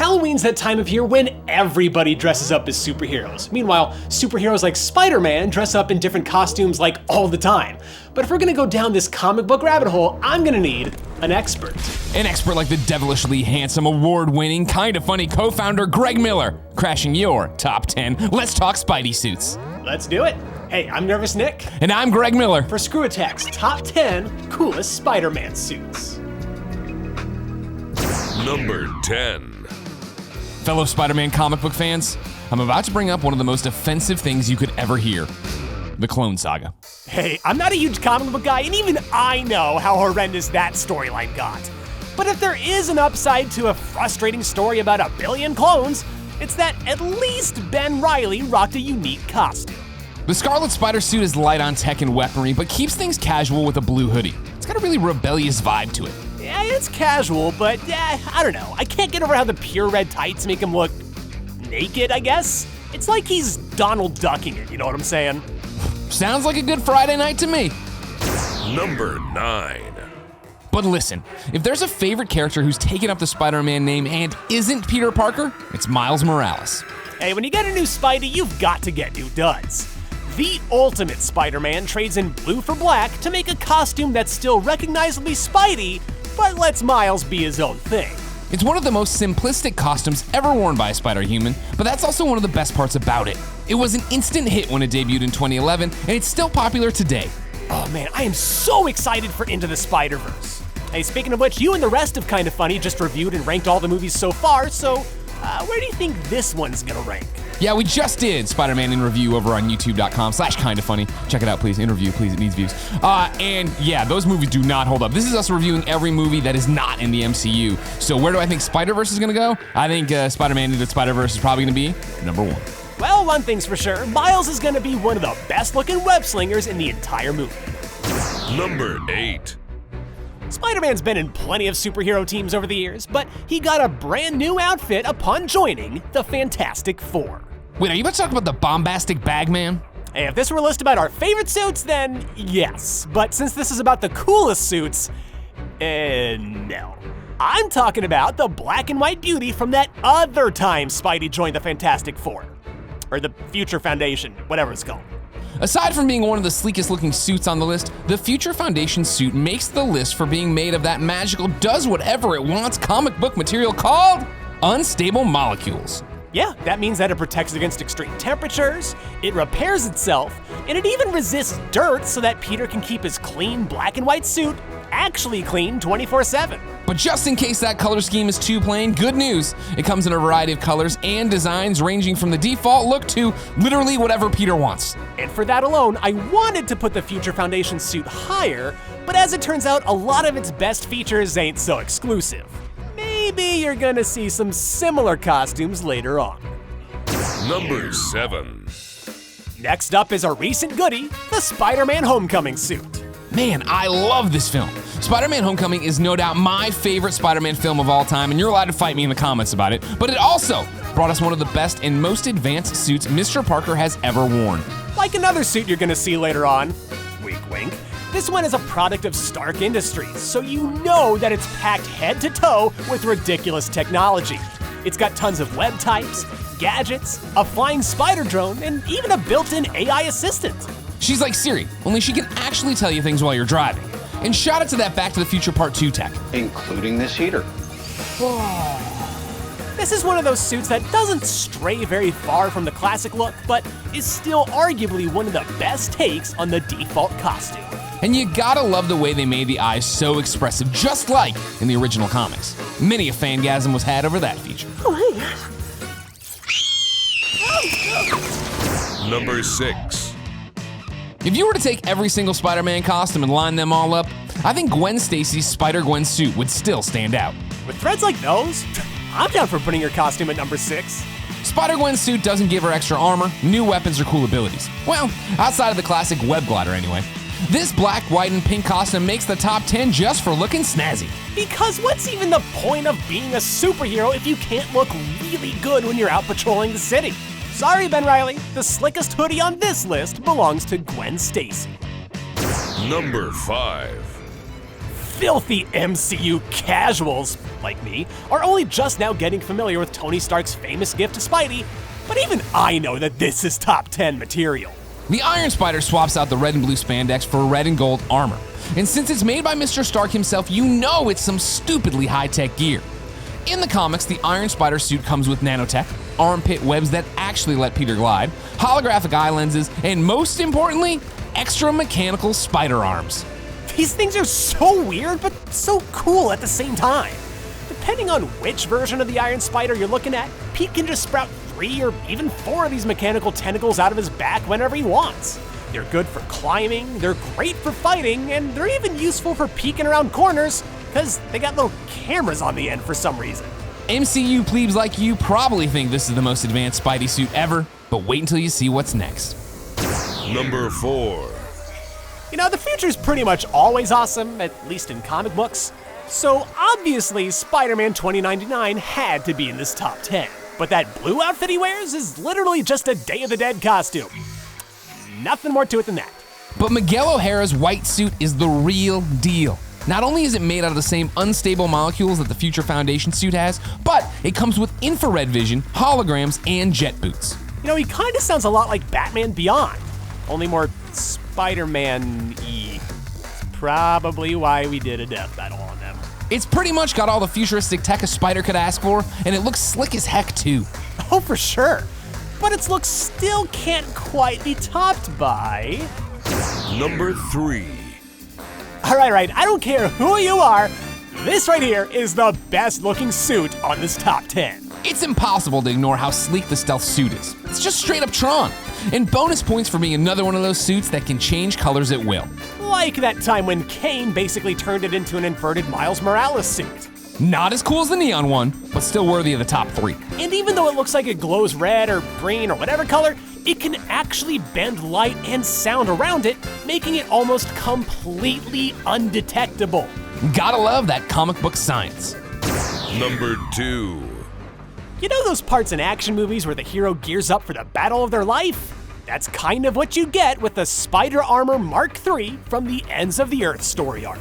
Halloween's that time of year when everybody dresses up as superheroes. Meanwhile, superheroes like Spider-Man dress up in different costumes like all the time. But if we're gonna go down this comic book rabbit hole, I'm gonna need an expert. An expert like the devilishly handsome, award-winning, kinda funny co-founder Greg Miller, crashing your top 10 Let's Talk Spidey suits. Let's do it. Hey, I'm Nervous Nick. And I'm Greg Miller. For Screw Attack's top 10 coolest Spider-Man suits. Number 10. Fellow Spider-Man comic book fans, I'm about to bring up one of the most offensive things you could ever hear. The Clone Saga. Hey, I'm not a huge comic book guy, and even I know how horrendous that storyline got. But if there is an upside to a frustrating story about a billion clones, it's that at least Ben Reilly rocked a unique costume. The Scarlet Spider suit is light on tech and weaponry, but keeps things casual with a blue hoodie. It's got a really rebellious vibe to it. Yeah, it's casual, but I don't know. I can't get over how the pure red tights make him look naked, I guess. It's like he's Donald Ducking it, you know what I'm saying? Sounds like a good Friday night to me. Number 9. But listen, if there's a favorite character who's taken up the Spider-Man name and isn't Peter Parker, it's Miles Morales. Hey, when you get a new Spidey, you've got to get new duds. The ultimate Spider-Man trades in blue for black to make a costume that's still recognizably Spidey, but lets Miles be his own thing. It's one of the most simplistic costumes ever worn by a Spider-Human, but that's also one of the best parts about it. It was an instant hit when it debuted in 2011, and it's still popular today. Oh man, I am so excited for Into the Spider-Verse. Hey, speaking of which, you and the rest of Kinda Funny just reviewed and ranked all the movies so far, so where do you think this one's gonna rank? Yeah, we just did Spider-Man in review over on youtube.com/kindafunny. Check it out, please. In review, please. It needs views. And yeah, those movies do not hold up. This is us reviewing every movie that is not in the MCU. So where do I think Spider-Verse is gonna go? I think Spider-Man Into the Spider-Verse is probably gonna be number 1. Well, one thing's for sure, Miles is gonna be one of the best-looking web-slingers in the entire movie. Number 8. Spider-Man's been in plenty of superhero teams over the years, but he got a brand new outfit upon joining the Fantastic Four. Wait, are you about to talk about the bombastic Bagman? Hey, if this were a list about our favorite suits, then yes. But since this is about the coolest suits, no. I'm talking about the black and white beauty from that other time Spidey joined the Fantastic Four. Or the Future Foundation, whatever it's called. Aside from being one of the sleekest looking suits on the list, the Future Foundation suit makes the list for being made of that magical does whatever it wants comic book material called unstable molecules. Yeah, that means that it protects against extreme temperatures, it repairs itself, and it even resists dirt so that Peter can keep his clean black and white suit actually clean 24/7. But just in case that color scheme is too plain, good news. It comes in a variety of colors and designs ranging from the default look to literally whatever Peter wants. And for that alone, I wanted to put the Future Foundation suit higher, but as it turns out, a lot of its best features ain't so exclusive. Maybe you're gonna see some similar costumes later on. Number 7. Next up is a recent goodie, the Spider-Man Homecoming suit. Man, I love this film. Spider-Man Homecoming is no doubt my favorite Spider-Man film of all time, and you're allowed to fight me in the comments about it, but it also brought us one of the best and most advanced suits Mr. Parker has ever worn. Like another suit you're gonna see later on, wink wink, this one is a product of Stark Industries, so you know that it's packed head to toe with ridiculous technology. It's got tons of web types, gadgets, a flying spider drone, and even a built-in AI assistant. She's like Siri, only she can actually tell you things while you're driving. And shout out to that Back to the Future Part 2 tech. Including this heater. This is one of those suits that doesn't stray very far from the classic look, but is still arguably one of the best takes on the default costume. And you gotta love the way they made the eyes so expressive, just like in the original comics. Many a fangasm was had over that feature. Oh, hey. Number 6. If you were to take every single Spider-Man costume and line them all up, I think Gwen Stacy's Spider-Gwen suit would still stand out. With threads like those, I'm down for putting your costume at number 6. Spider-Gwen's suit doesn't give her extra armor, new weapons, or cool abilities. Well, outside of the classic web glider anyway. This black, white, and pink costume makes the top 10 just for looking snazzy. Because what's even the point of being a superhero if you can't look really good when you're out patrolling the city? Sorry, Ben Reilly, the slickest hoodie on this list belongs to Gwen Stacy. Number 5. filthy MCU casuals, like me, are only just now getting familiar with Tony Stark's famous gift to Spidey, but even I know that this is top 10 material. The Iron Spider swaps out the red and blue spandex for red and gold armor. And since it's made by Mr. Stark himself, you know it's some stupidly high-tech gear. In the comics, the Iron Spider suit comes with nanotech, armpit webs that actually let Peter glide, holographic eye lenses, and most importantly, extra mechanical spider arms. These things are so weird, but so cool at the same time. Depending on which version of the Iron Spider you're looking at, Pete can just sprout 3 or even 4 of these mechanical tentacles out of his back whenever he wants. They're good for climbing, they're great for fighting, and they're even useful for peeking around corners, because they got little cameras on the end for some reason. MCU plebes like you probably think this is the most advanced Spidey suit ever, but wait until you see what's next. Number 4. You know, the future's pretty much always awesome, at least in comic books. So obviously, Spider-Man 2099 had to be in this top 10. But that blue outfit he wears is literally just a Day of the Dead costume. Nothing more to it than that. But Miguel O'Hara's white suit is the real deal. Not only is it made out of the same unstable molecules that the Future Foundation suit has, but it comes with infrared vision, holograms, and jet boots. You know, he kinda sounds a lot like Batman Beyond, only more Spider-Man-y. It's probably why we did a death battle on them. It's pretty much got all the futuristic tech a spider could ask for, and it looks slick as heck too. Oh, for sure. But its looks still can't quite be topped by... Number 3. All right, I don't care who you are, this right here is the best looking suit on this top 10. It's impossible to ignore how sleek the stealth suit is. It's just straight up Tron. And bonus points for being another one of those suits that can change colors at will. Like that time when Kane basically turned it into an inverted Miles Morales suit. Not as cool as the neon one, but still worthy of the top 3. And even though it looks like it glows red or green or whatever color, it can actually bend light and sound around it, making it almost completely undetectable. Gotta love that comic book science. Number 2. You know those parts in action movies where the hero gears up for the battle of their life? That's kind of what you get with the Spider Armor Mark III from the Ends of the Earth story arc.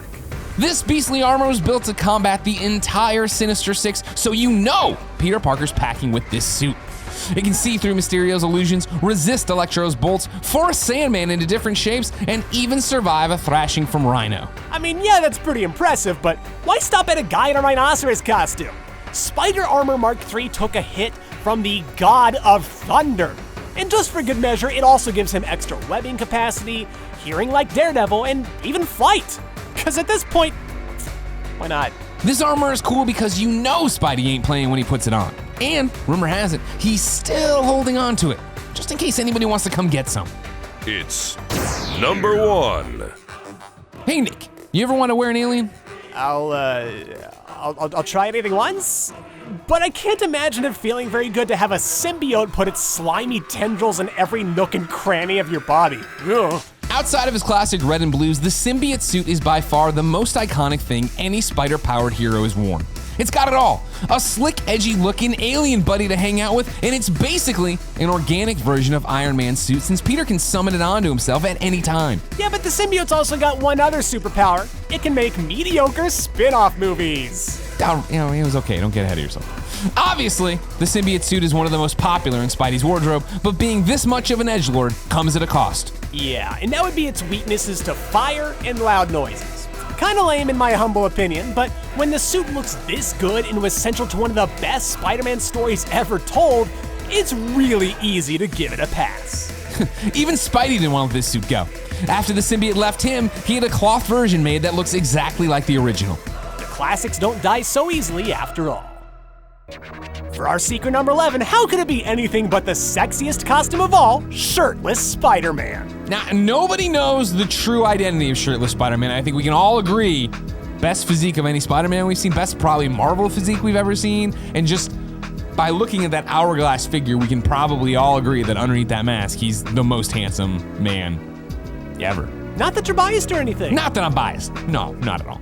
This beastly armor was built to combat the entire Sinister Six, so you know Peter Parker's packing with this suit. It can see through Mysterio's illusions, resist Electro's bolts, force Sandman into different shapes, and even survive a thrashing from Rhino. I mean, yeah, that's pretty impressive, but why stop at a guy in a rhinoceros costume? Spider Armor Mark III took a hit from the God of Thunder. And just for good measure, it also gives him extra webbing capacity, hearing like Daredevil, and even flight. Because at this point, why not? This armor is cool because you know Spidey ain't playing when he puts it on. And, rumor has it, he's still holding on to it, just in case anybody wants to come get some. It's number 1. Hey Nick, you ever want to wear an alien? I'll try anything once, but I can't imagine it feeling very good to have a symbiote put its slimy tendrils in every nook and cranny of your body. Ugh. Outside of his classic red and blues, the symbiote suit is by far the most iconic thing any spider-powered hero has worn. It's got it all. A slick, edgy-looking alien buddy to hang out with, and it's basically an organic version of Iron Man's suit since Peter can summon it onto himself at any time. Yeah, but the symbiote's also got one other superpower. It can make mediocre spin-off movies. It was okay, don't get ahead of yourself. Obviously, the symbiote suit is one of the most popular in Spidey's wardrobe, but being this much of an edgelord comes at a cost. Yeah, and that would be its weaknesses to fire and loud noises. Kinda lame in my humble opinion, but when the suit looks this good and was central to one of the best Spider-Man stories ever told, it's really easy to give it a pass. Even Spidey didn't want to let this suit go. After the symbiote left him, he had a cloth version made that looks exactly like the original. The classics don't die so easily after all. For our secret number 11, how could it be anything but the sexiest costume of all, shirtless Spider-Man? Now, nobody knows the true identity of shirtless Spider-Man. I think we can all agree, best physique of any Spider-Man we've seen, best probably Marvel physique we've ever seen, and just by looking at that hourglass figure, we can probably all agree that underneath that mask, he's the most handsome man ever. Not that you're biased or anything. Not that I'm biased. No, not at all.